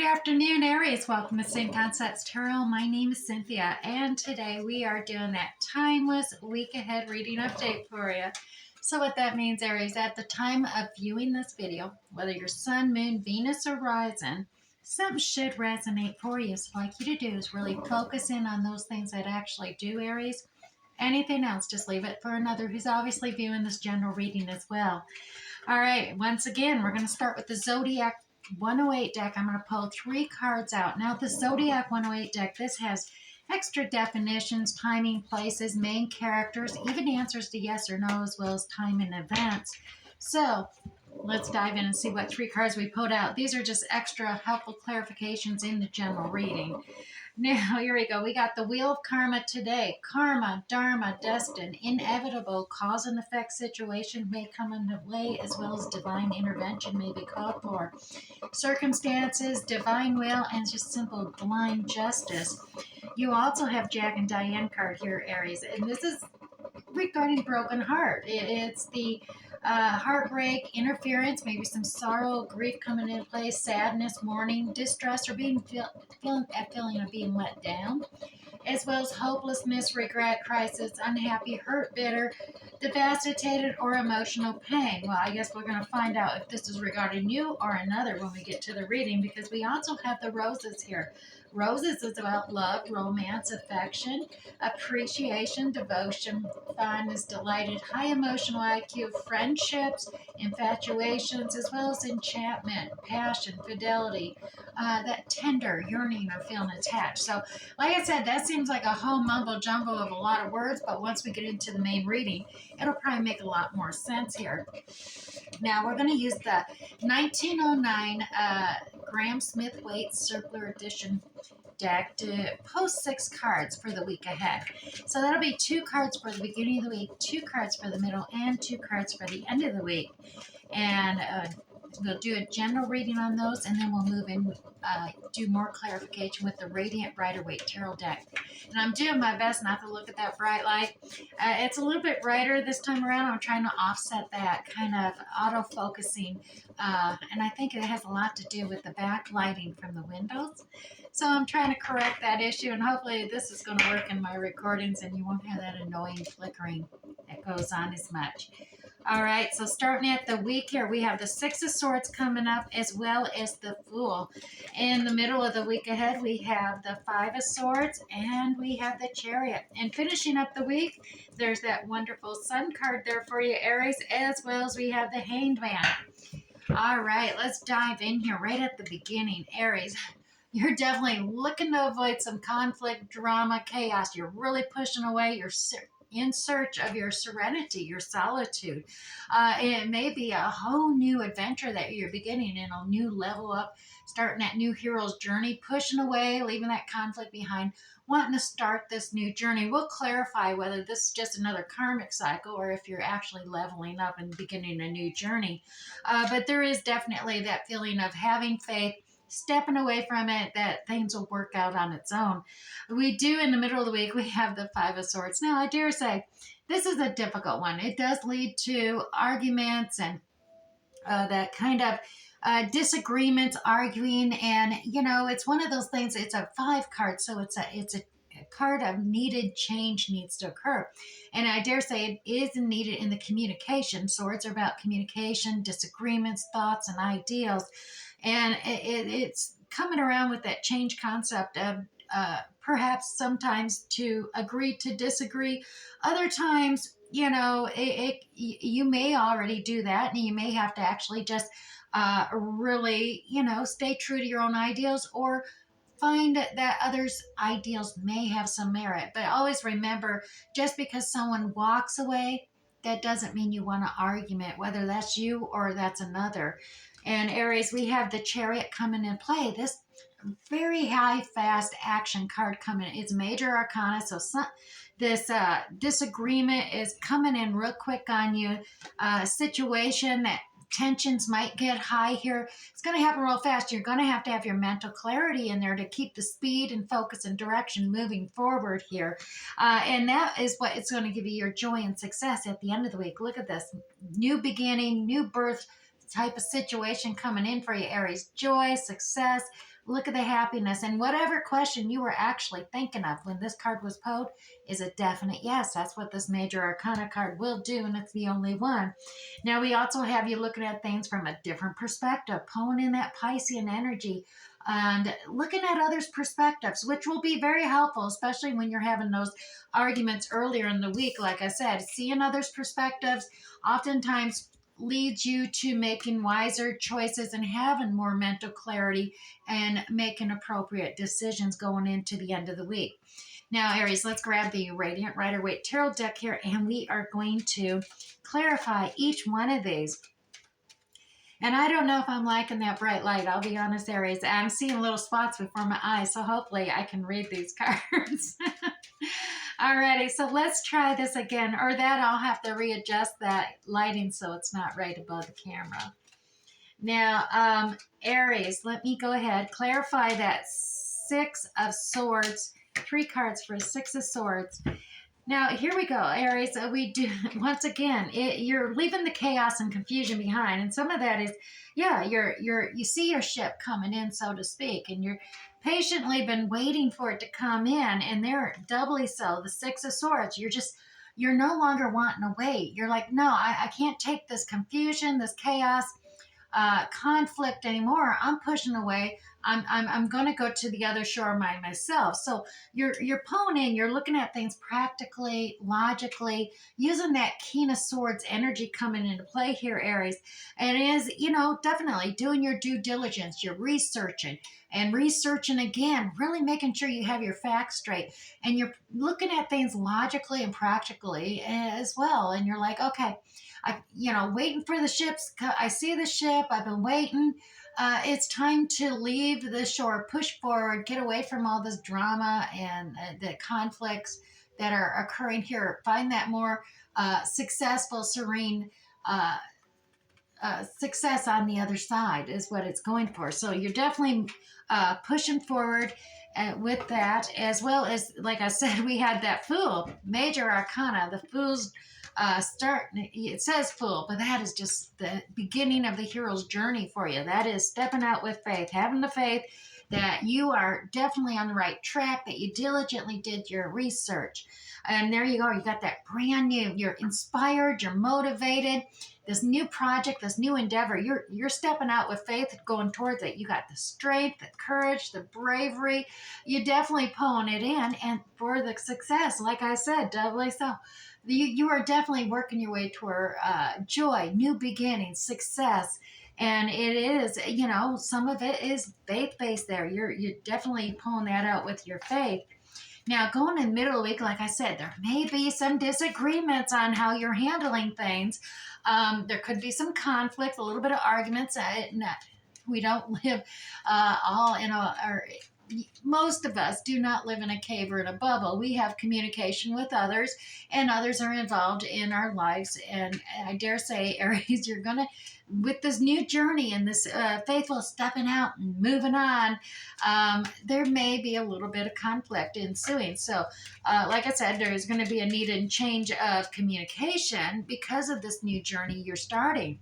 Good afternoon, Aries. Welcome to St. Concepts Tarot. My name is Cynthia, and today we are doing that timeless week ahead reading update for you. So what that means, Aries, at the time of viewing this video, whether you're Sun, Moon, Venus, or Rising, something should resonate for you. So what I'd like you to do is really focus in on those things that actually do, Aries. Anything else, just leave it for another who's obviously viewing this general reading as well. All right, once again, we're going to start with the Zodiac 108 deck. I'm going to pull 3 cards out. Now, the Zodiac 108 deck, this has extra definitions, timing, places, main characters, even answers to yes or no, as well as time and events. So let's dive in and see what 3 cards we pulled out. These are just extra helpful clarifications in the general reading. Now, here we go. We got the Wheel of Karma today. Karma, Dharma, destined, inevitable, cause and effect situation may come into play, as well as divine intervention may be called for. Circumstances, divine will, and just simple blind justice. You also have Jack and Diane card here, Aries, and this is regarding broken heart. It's the heartbreak, interference, maybe some sorrow, grief coming into play, sadness, mourning, distress, or feeling of being let down, as well as hopelessness, regret, crisis, unhappy, hurt, bitter, devastated, or emotional pain. Well, I guess we're going to find out if this is regarding you or another when we get to the reading, because we also have the roses here. Roses is about love, romance, affection, appreciation, devotion, fondness, delighted, high emotional IQ, friendships, infatuations, as well as enchantment, passion, fidelity, that tender yearning or feeling attached. So, like I said, that seems like a whole mumbo jumbo of a lot of words, but once we get into the main reading, it'll probably make a lot more sense here. Now, we're going to use the 1909 Graham Smith Waite Circular Edition deck to post 6 cards for the week ahead. So that'll be 2 cards for the beginning of the week, 2 cards for the middle, and 2 cards for the end of the week. And we'll do a general reading on those, and then we'll move in, do more clarification with the Radiant Rider-Waite Tarot deck. And I'm doing my best not to look at that bright light. It's a little bit brighter this time around. I'm trying to offset that kind of auto-focusing, and I think it has a lot to do with the backlighting from the windows. So I'm trying to correct that issue, and hopefully this is going to work in my recordings, and you won't have that annoying flickering that goes on as much. All right, so starting at the week here, we have the 6 of Swords coming up, as well as the Fool. In the middle of the week ahead, we have the 5 of Swords, and we have the Chariot. And finishing up the week, there's that wonderful Sun card there for you, Aries, as well as we have the Hanged Man. All right, let's dive in here right at the beginning. Aries, you're definitely looking to avoid some conflict, drama, chaos. You're really pushing away. You're in search of your serenity, your solitude. It may be a whole new adventure that you're beginning in, a new level up, starting that new hero's journey, pushing away, leaving that conflict behind, wanting to start this new journey. We'll clarify whether this is just another karmic cycle or if you're actually leveling up and beginning a new journey. But there is definitely that feeling of having faith, stepping away from it, that things will work out on its own. We do, in the middle of the week, we have the 5 of Swords. Now, I dare say, this is a difficult one. It does lead to arguments and that kind of disagreements, arguing, and, you know, it's one of those things, it's a 5 card, so it's a card of needed change needs to occur. And I dare say it is needed in the communication. Swords are about communication, disagreements, thoughts, and ideals. And it's coming around with that change concept of perhaps sometimes to agree to disagree. Other times, you know, you may already do that, and you may have to actually just really, you know, stay true to your own ideals, or find that others' ideals may have some merit. But always remember, just because someone walks away, that doesn't mean you want an argument, whether that's you or that's another. And Aries, we have the Chariot coming in play. This very high, fast action card coming. It's major arcana, so this disagreement is coming in real quick on you. Situation that tensions might get high here. It's going to happen real fast. You're going to have your mental clarity in there to keep the speed and focus and direction moving forward here. And that is what it's going to give you your joy and success at the end of the week. Look at this. New beginning, new birth type of situation coming in for you, Aries. Joy, success, Look at the happiness. And whatever question you were actually thinking of when this card was pulled is a definite yes. That's what this Major Arcana card will do, and it's the only one. Now, we also have you looking at things from a different perspective, pulling in that Piscean energy and looking at others' perspectives, which will be very helpful, especially when you're having those arguments earlier in the week. Like I said, seeing others' perspectives oftentimes leads you to making wiser choices and having more mental clarity and making appropriate decisions going into the end of the week. Now, Aries, let's grab the Radiant Rider-Waite Tarot deck here, and we are going to clarify each one of these. And I don't know if I'm liking that bright light. I'll be honest, Aries. I'm seeing little spots before my eyes, so hopefully I can read these cards. Alrighty, so let's try this again. Or that I'll have to readjust that lighting so it's not right above the camera. Now, Aries, let me go ahead. Clarify that Six of Swords. 3 cards for Six of Swords. Now, here we go, Aries. We do, once again, you're leaving the chaos and confusion behind. And some of that is, yeah, you see your ship coming in, so to speak, and you're patiently been waiting for it to come in, and they're doubly so. The Six of Swords, you're no longer wanting to wait. You're like, no, I can't take this confusion, this chaos, conflict anymore. I'm pushing away. I'm going to go to the other shore myself. So you're pulling in. You're looking at things practically, logically, using that King of Swords energy coming into play here, Aries. And it is, definitely doing your due diligence. You're researching again, really making sure you have your facts straight, and you're looking at things logically and practically as well. And you're like, okay, waiting for the ships. I see the ship. I've been waiting. It's time to leave the shore, push forward, get away from all this drama and the conflicts that are occurring here. Find that more successful, serene success on the other side is what it's going for. So you're definitely pushing forward with that, as well as, like I said, we had that Fool, Major Arcana, the Fool's it says Fool, but that is just the beginning of the hero's journey for you. That is stepping out with faith, having the faith that you are definitely on the right track, that you diligently did your research. And there you go. You got that brand new, you're inspired, you're motivated. This new project, this new endeavor, you're stepping out with faith, going towards it. You got the strength, the courage, the bravery. You're definitely pulling it in, and for the success, like I said, doubly so. You are definitely working your way toward joy, new beginnings, success. And it is, some of it is faith-based there. You're definitely pulling that out with your faith. Now, going in the middle of the week, like I said, there may be some disagreements on how you're handling things. There could be some conflict, a little bit of arguments. We don't live all in most of us do not live in a cave or in a bubble. We have communication with others, and others are involved in our lives. And I dare say, Aries, you're going to, with this new journey and this faithful stepping out and moving on, there may be a little bit of conflict ensuing. So, like I said, there's going to be a needed change of communication because of this new journey you're starting.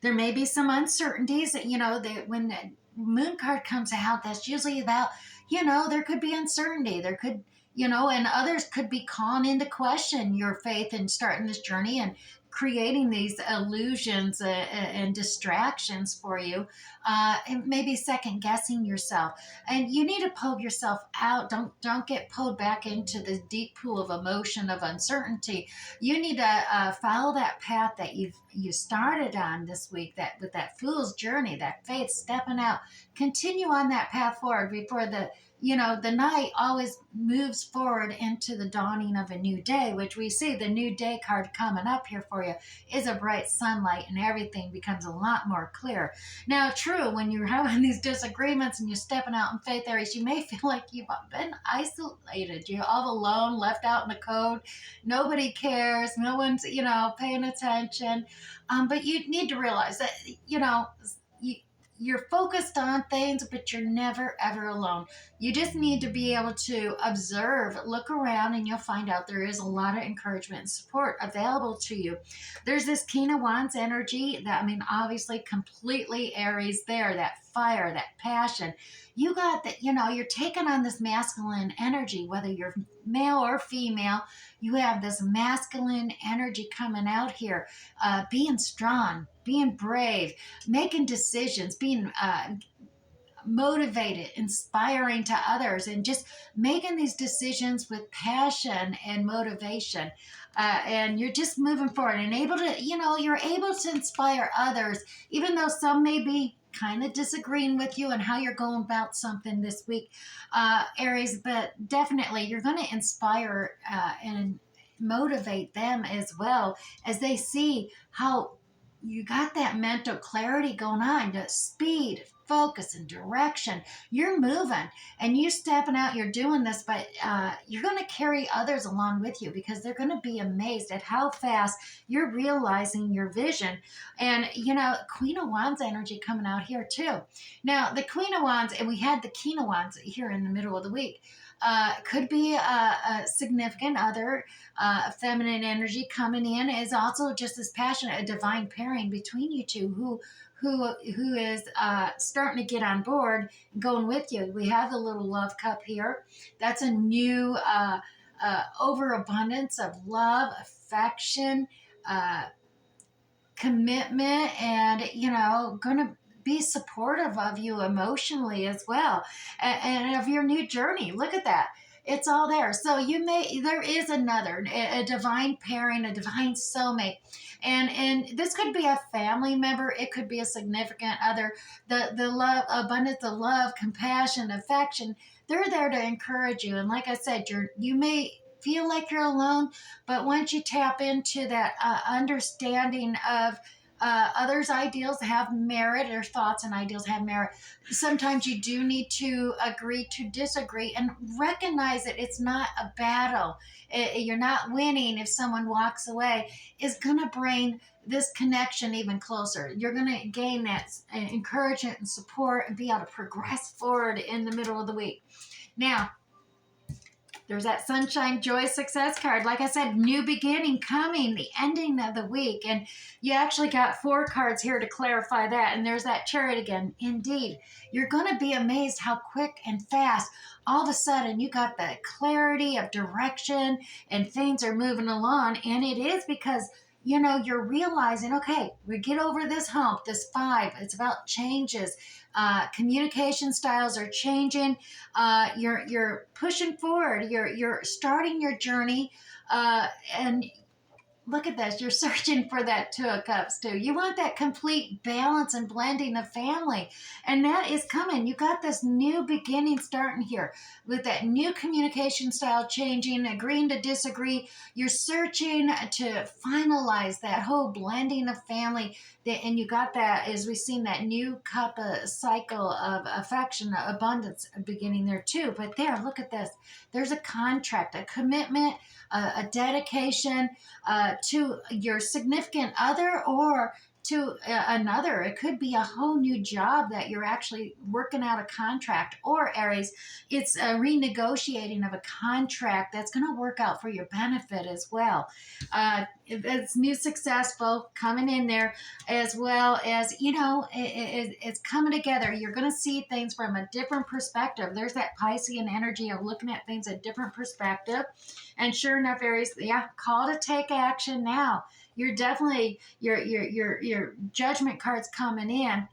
There may be some uncertainties that, that when the moon card comes out, that's usually about, there could be uncertainty. There could, and others could be calling into question your faith in starting this journey and creating these illusions and distractions for you, and maybe second guessing yourself. And you need to pull yourself out. Don't get pulled back into the deep pool of emotion of uncertainty. You need to follow that path that you started on this week, that with that fool's journey, that faith, stepping out. Continue on that path forward before the night always moves forward into the dawning of a new day, which we see the new day card coming up here for you is a bright sunlight, and everything becomes a lot more clear. Now, true, when you're having these disagreements and you're stepping out in faith, Aries, you may feel like you've been isolated. You're all alone, left out in the cold. Nobody cares. No one's, paying attention. But you need to realize that, you're focused on things, but you're never, ever alone. You just need to be able to observe, look around, and you'll find out there is a lot of encouragement and support available to you. There's this King of Wands energy that, obviously completely Aries there, that fire, that passion. You got that, you're taking on this masculine energy, whether you're male or female. You have this masculine energy coming out here, being strong, being brave, making decisions, being motivated, inspiring to others, and just making these decisions with passion and motivation. And you're just moving forward and able to, you're able to inspire others, even though some may be kind of disagreeing with you and how you're going about something this week, Aries, but definitely you're going to inspire and motivate them as well, as they see how you got that mental clarity going on, the speed, focus, and direction. You're moving and you stepping out, you're doing this, but you're going to carry others along with you, because they're going to be amazed at how fast you're realizing your vision. And, Queen of Wands energy coming out here too. Now, the Queen of Wands, and we had the King of Wands here in the middle of the week. Could be a significant other, feminine energy coming in, is also just as passionate, a divine pairing between you two, who is starting to get on board, going with you. We have the little love cup here. That's a new overabundance of love, affection, commitment, and going to be supportive of you emotionally as well, and of your new journey. Look at that. It's all there. So there is another, a divine pairing, a divine soulmate. And this could be a family member. It could be a significant other. The love, abundance of love, compassion, affection, they're there to encourage you. And like I said, you may feel like you're alone, but once you tap into that understanding of others' ideals have merit, or thoughts and ideals have merit. Sometimes you do need to agree to disagree and recognize that it's not a battle. You're not winning if someone walks away. Is going to bring this connection even closer. You're going to gain that encouragement and support and be able to progress forward in the middle of the week. Now, there's that sunshine, joy, success card. Like I said, new beginning coming, the ending of the week. And you actually got 4 cards here to clarify that. And there's that Chariot again. Indeed, you're going to be amazed how quick and fast all of a sudden you got the clarity of direction and things are moving along. And it is because you're realizing, okay, we get over this hump, this 5. It's about changes. Communication styles are changing. You're pushing forward. You're starting your journey, and look at this. You're searching for that 2 of Cups too. You want that complete balance and blending of family. And that is coming. You got this new beginning starting here with that new communication style changing, agreeing to disagree. You're searching to finalize that whole blending of family. And you got that, as we've seen, that new cup cycle of affection, abundance beginning there too. But there, look at this. There's a contract, a commitment, a dedication, to your significant other, or to another. It could be a whole new job that you're actually working out a contract, or Aries, it's a renegotiating of a contract that's going to work out for your benefit as well. It's new successful coming in there, as well as, it's coming together. You're going to see things from a different perspective. There's that Piscean energy of looking at things a different perspective. And sure enough, Aries, yeah, call to take action now. You're definitely, your judgment card's coming in,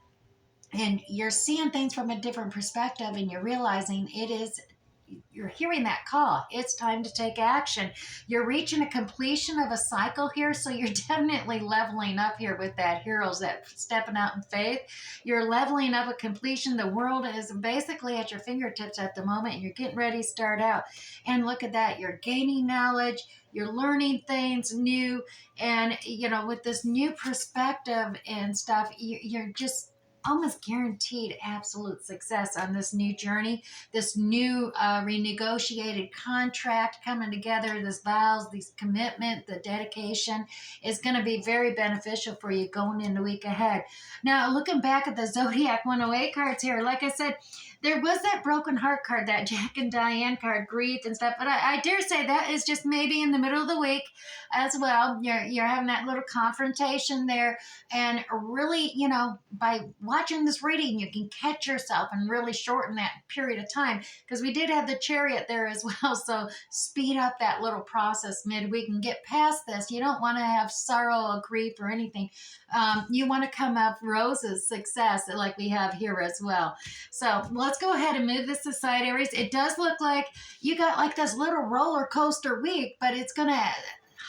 and you're seeing things from a different perspective, and you're realizing you're hearing that call. It's time to take action. You're reaching a completion of a cycle here, so you're definitely leveling up here with that heroes, that stepping out in faith. You're leveling up a completion. The world is basically at your fingertips at the moment, and you're getting ready to start out. And look at that. You're gaining knowledge. You're learning things new. And, with this new perspective and stuff, you're just almost guaranteed absolute success on this new journey, this new renegotiated contract coming together, this vows, these commitment, the dedication is going to be very beneficial for you going in the week ahead. Now, looking back at the Zodiac 108 cards here, like I said, there was that broken heart card, that Jack and Diane card, grief and stuff. But I dare say that is just maybe in the middle of the week as well. You're having that little confrontation there. And really, by watching this reading, you can catch yourself and really shorten that period of time, because we did have the Chariot there as well. So speed up that little process midweek and get past this. You don't want to have sorrow or grief or anything. You want to come up roses, success, like we have here as well. So let's go ahead and move this aside, Aries. It does look like you got like this little roller coaster week, but it's going to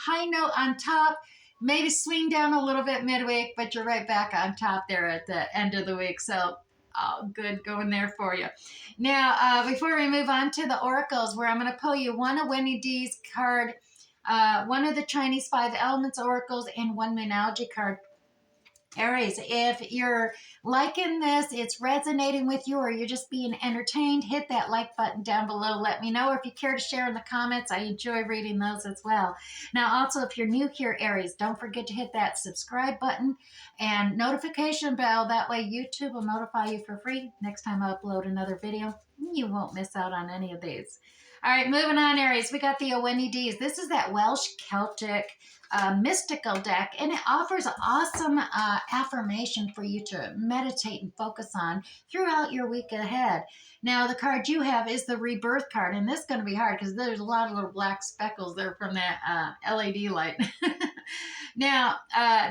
high note on top, maybe swing down a little bit midweek, but you're right back on top there at the end of the week. So good going there for you. Now, before we move on to the oracles, where I'm going to pull you one of Winnie D's card, one of the Chinese 5 elements oracles, and one Moonology card. Aries, if you're liking this, it's resonating with you, or you're just being entertained, hit that like button down below. Let me know. Or if you care to share in the comments, I enjoy reading those as well. Now, also, if you're new here, Aries, don't forget to hit that subscribe button and notification bell. That way YouTube will notify you for free next time I upload another video. You won't miss out on any of these. All right, moving on, Aries. We got the Winnie D's. This is that Welsh Celtic mystical deck, and it offers awesome affirmation for you to meditate and focus on throughout your week ahead. Now, the card you have is the Rebirth card, and this is going to be hard because there's a lot of little black speckles there from that LED light. Now,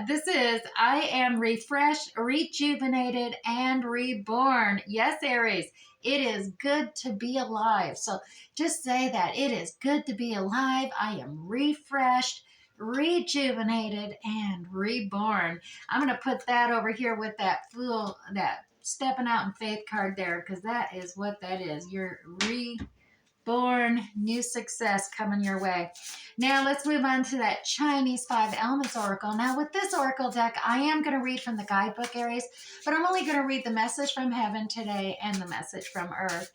this is, I am refreshed, rejuvenated, and reborn. Yes, Aries, it is good to be alive. So just say that. It is good to be alive. I am refreshed, rejuvenated, and reborn. I'm going to put that over here with that Fool, that Stepping Out in Faith card there, because that is what that is. You're reborn, new success coming your way. Now let's move on to that Chinese 5 elements oracle. Now with this oracle deck, I am going to read from the guidebook, Aries, but I'm only going to read the message from heaven today and the message from earth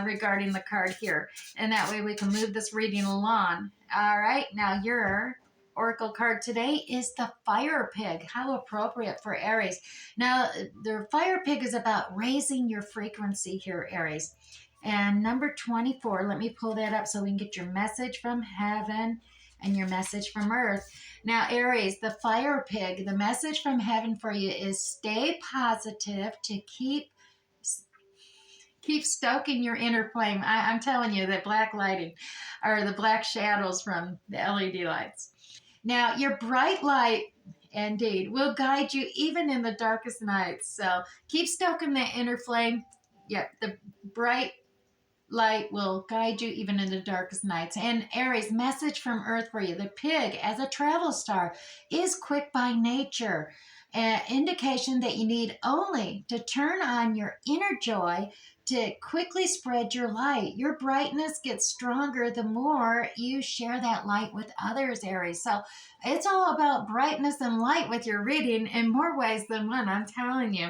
regarding the card here. And that way we can move this reading along. All right, now your oracle card today is the Fire Pig. How appropriate for Aries. Now, the Fire Pig is about raising your frequency here, Aries. And number 24, let me pull that up so we can get your message from heaven and your message from earth. Now, Aries, the Fire Pig, the message from heaven for you is stay positive to keep stoking your inner flame. I'm telling you, that black lighting or the black shadows from the LED lights. Now, your bright light, indeed, will guide you even in the darkest nights. So keep stoking that inner flame. Yep, the bright light will guide you even in the darkest nights. And Aries, message from earth for you. The pig, as a travel star, is quick by nature. An indication that you need only to turn on your inner joy to quickly spread your light. Your brightness gets stronger the more you share that light with others, Aries. So it's all about brightness and light with your reading in more ways than one, I'm telling you.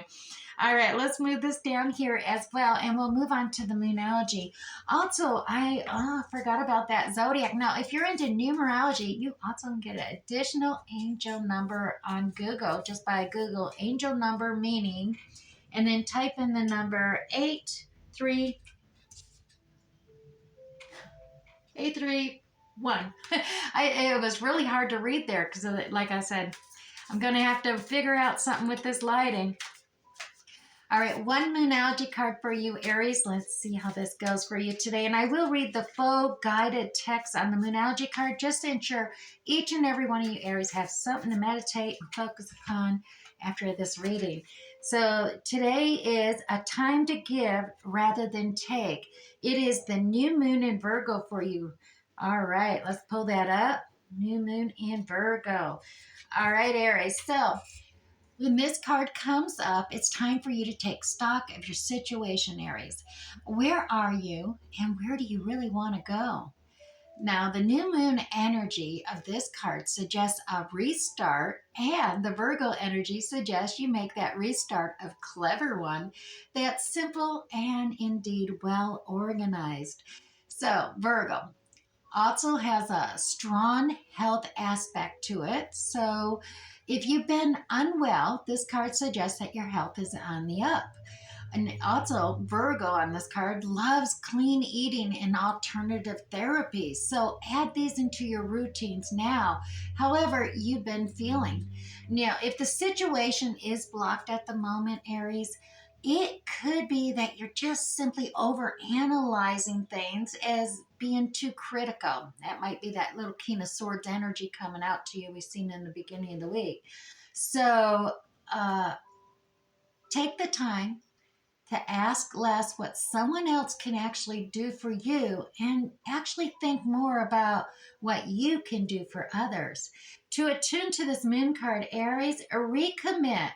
All right, let's move this down here as well, and we'll move on to the Moonology. Also, I forgot about that zodiac. Now, if you're into numerology, you also can get an additional angel number on Google. Just by Google angel number meaning, and then type in the number 831. It was really hard to read there because, like I said, I'm going to have to figure out something with this lighting. All right, one Moonology card for you, Aries. Let's see how this goes for you today. And I will read the full guided text on the Moonology card just to ensure each and every one of you, Aries, have something to meditate and focus upon after this reading. So today is a time to give rather than take. It is the new moon in Virgo for you. All right, let's pull that up. New moon in Virgo. All right, Aries. So when this card comes up, it's time for you to take stock of your situation, Aries. Where are you and where do you really want to go? Now, the new moon energy of this card suggests a restart, and the Virgo energy suggests you make that restart a clever one that's simple and indeed well organized. So, Virgo also has a strong health aspect to it. So if you've been unwell, this card suggests that your health is on the up. And also, Virgo on this card loves clean eating and alternative therapies. So add these into your routines now, however you've been feeling. Now, if the situation is blocked at the moment, Aries, it could be that you're just simply over analyzing things as being too critical. That might be that little King of Swords energy coming out to you we've seen in the beginning of the week. So uh, take the time to ask less what someone else can actually do for you and actually think more about what you can do for others. To attune to this moon card, Aries, recommit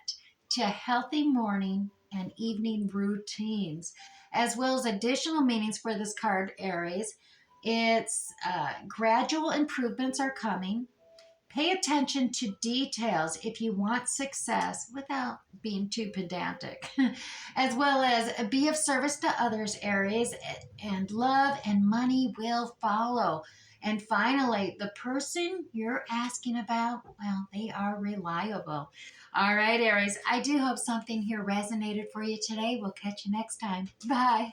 to healthy morning and evening routines, as well as additional meanings for this card, Aries. It's gradual improvements are coming. Pay attention to details if you want success without being too pedantic, as well as be of service to others, Aries, and love and money will follow. And finally, the person you're asking about, well, they are reliable. All right, Aries, I do hope something here resonated for you today. We'll catch you next time. Bye.